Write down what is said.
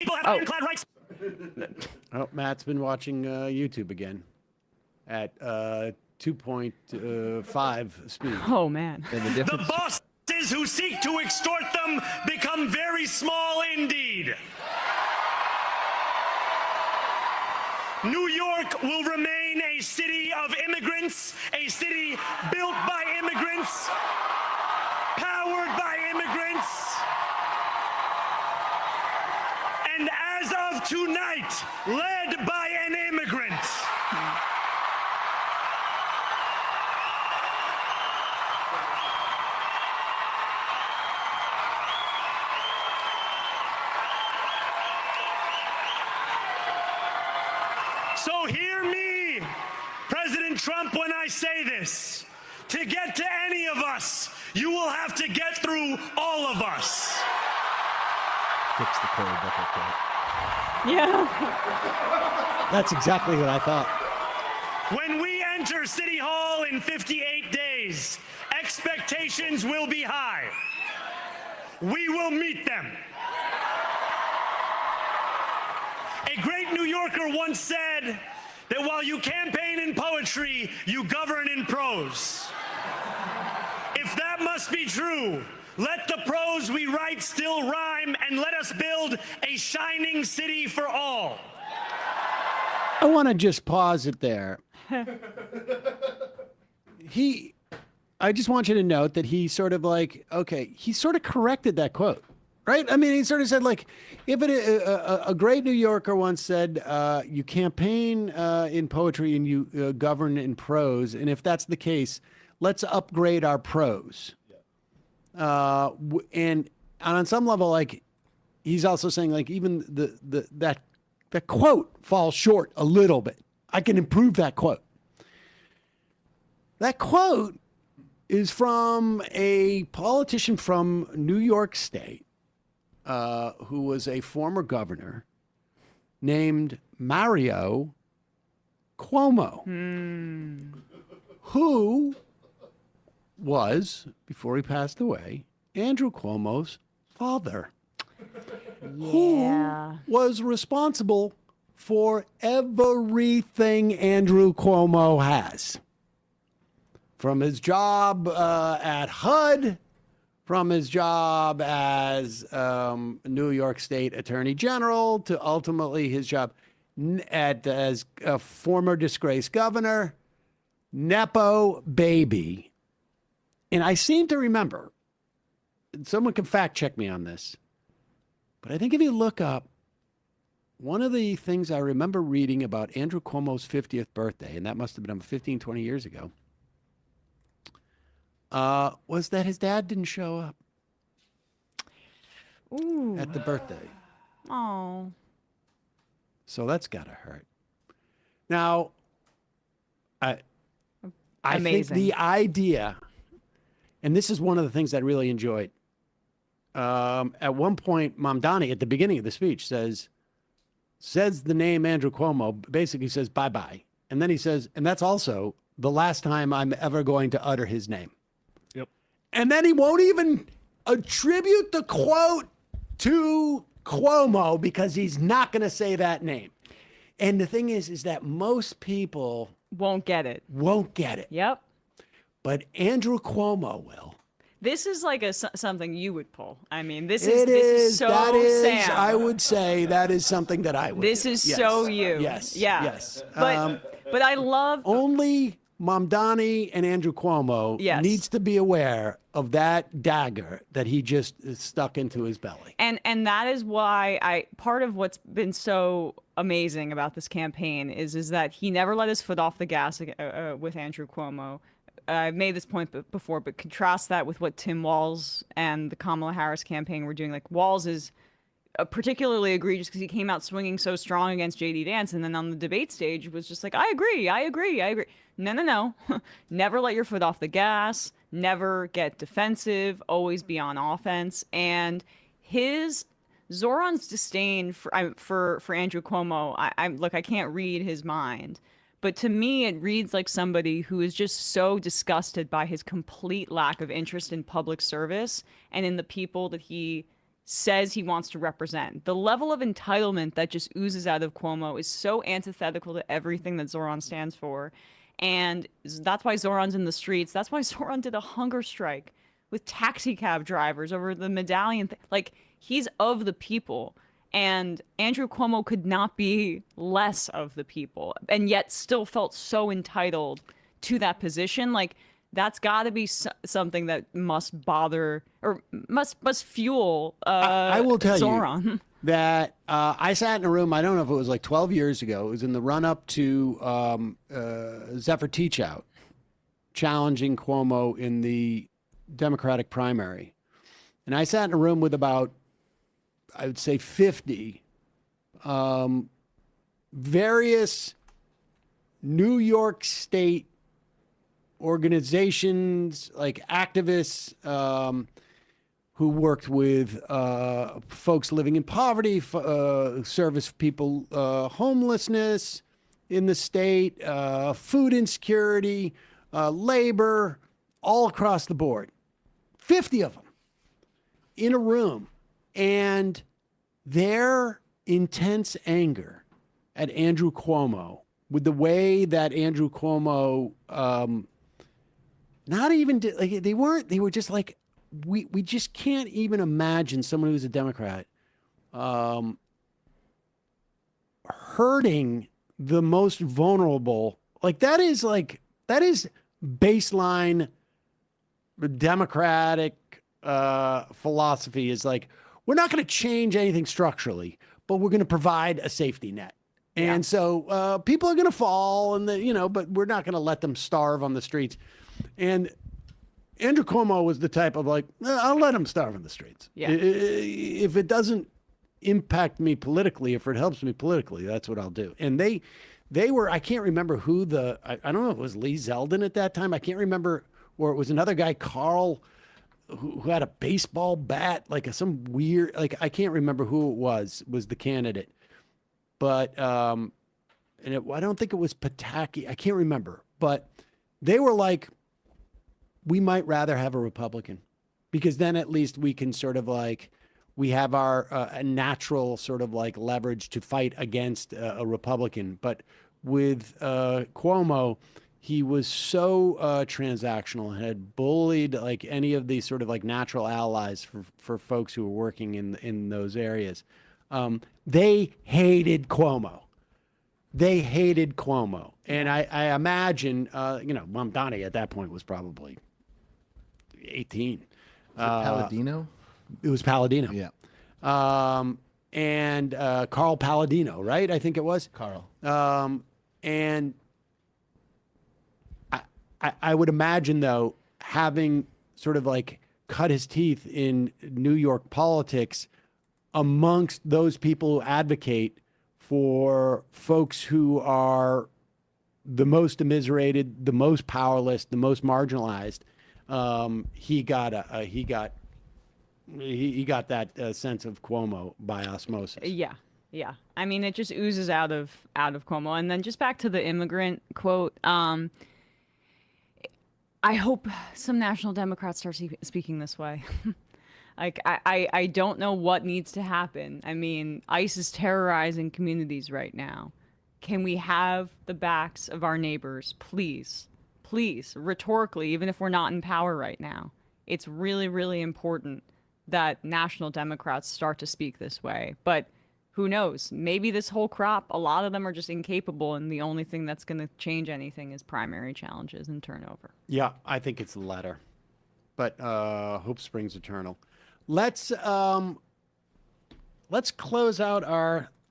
People have ironclad rights. Oh, Matt's been watching YouTube again at 2.5 speed. Oh, man. And the The difference. bosses who seek to extort them become very small indeed. New York will remain a city of immigrants, a city built by immigrants, powered by immigrants, and as of tonight, led by an immigrant. So hear me, President Trump, when I say this. To get to any of us, you will have to get through all of us. Fix the Cory Booker quote. Yeah. That's exactly what I thought. When we enter City Hall in 58 days, expectations will be high. We will meet them. A great New Yorker once said that while you campaign in poetry, you govern in prose. If that must be true, let the prose we write still rhyme, and let us build a shining city for all. I want to just pause it there. I just want you to note that he sort of like, okay, he sort of corrected that quote, right? I mean, he sort of said like, if a great New Yorker once said, you campaign in poetry and you govern in prose, and if that's the case, let's upgrade our prose. And on some level, like, he's also saying like, even that quote falls short a little bit. I can improve that quote. That quote is from a politician from New York State who was a former governor named Mario Cuomo, who was, before he passed away, Andrew Cuomo's father, who was responsible for everything Andrew Cuomo has. From his job at HUD, from his job as New York State Attorney General, to ultimately his job as a former disgraced governor, Nepo baby. And I seem to remember, someone can fact check me on this, but I think if you look up, one of the things I remember reading about Andrew Cuomo's 50th birthday, and that must have been 15, 20 years ago, was that his dad didn't show up at the birthday. Oh. So that's got to hurt. Now, I think the idea, and this is one of the things I really enjoyed. At one point, Mamdani, at the beginning of the speech, says the name Andrew Cuomo, basically says bye-bye. And then he says, and that's also the last time I'm ever going to utter his name. Yep. And then he won't even attribute the quote to Cuomo because he's not going to say that name. And the thing is that most people won't get it. Yep. But Andrew Cuomo will. This is like something you would pull. I mean, this It is so Sam. I would say that is something that I would This do. is Yes. so you. Yes. Yeah. Yes. But I love only Mamdani and Andrew Cuomo needs to be aware of that dagger that he just stuck into his belly. And that is why part of what's been so amazing about this campaign is that he never let his foot off the gas with Andrew Cuomo. I've made this point before, but contrast that with what Tim Walz and the Kamala Harris campaign were doing. Like, Walz is particularly egregious because he came out swinging so strong against J.D. Vance, and then on the debate stage was just like, I agree. No. Never let your foot off the gas. Never get defensive. Always be on offense. And Zohran's disdain for Andrew Cuomo, I can't read his mind. But to me, it reads like somebody who is just so disgusted by his complete lack of interest in public service and in the people that he says he wants to represent. The level of entitlement that just oozes out of Cuomo is so antithetical to everything that Zohran stands for. And that's why Zohran's in the streets. That's why Zohran did a hunger strike with taxi cab drivers over the medallion. Like, he's of the people. And Andrew Cuomo could not be less of the people, and yet still felt so entitled to that position. Like, that's got to be something that must bother or must fuel I will tell Zohran. you that I sat in a room, I don't know if it was like 12 years ago. It was in the run-up to Zephyr Teachout challenging Cuomo in the Democratic primary. And I sat in a room with about, I would say, 50 various New York State organizations, like activists who worked with folks living in poverty, service people, homelessness in the state, food insecurity, labor, all across the board. 50 of them in a room. And their intense anger at Andrew Cuomo, with the way that Andrew Cuomo, not even like they were just like, we just can't even imagine someone who's a Democrat hurting the most vulnerable. That is baseline Democratic philosophy, is like, we're not going to change anything structurally, but we're going to provide a safety net. And so people are going to fall, and but we're not going to let them starve on the streets. And Andrew Cuomo was the type of like, I'll let them starve on the streets. Yeah. If it doesn't impact me politically, if it helps me politically, that's what I'll do. And they were, I can't remember who I don't know if it was Lee Zeldin at that time. I can't remember, or it was another guy, Carl, who had a baseball bat, like some weird, I can't remember who it was the candidate. But, I don't think it was Pataki. I can't remember. But they were like, we might rather have a Republican, because then at least we can sort of we have our a natural sort of leverage to fight against a Republican. But with Cuomo, he was so transactional and had bullied any of these sort of natural allies for folks who were working in those areas. They hated Cuomo. And I imagine, Mamdani at that point was probably 18. Palladino? It was Palladino. Yeah. And Carl Palladino, right? I think it was. Carl. And I would imagine, though, having sort of cut his teeth in New York politics amongst those people who advocate for folks who are the most immiserated, the most powerless, the most marginalized, he got that sense of Cuomo by osmosis. Yeah. I mean, it just oozes out of Cuomo. And then just back to the immigrant quote. I hope some national Democrats start speaking this way. I don't know what needs to happen. I mean, ICE is terrorizing communities right now. Can we have the backs of our neighbors, please, rhetorically, even if we're not in power right now? It's really, really important that national Democrats start to speak this way. But who knows? Maybe this whole crop, a lot of them are just incapable, and the only thing that's going to change anything is primary challenges and turnover. Yeah, I think it's the latter. But hope springs eternal. Let's close out our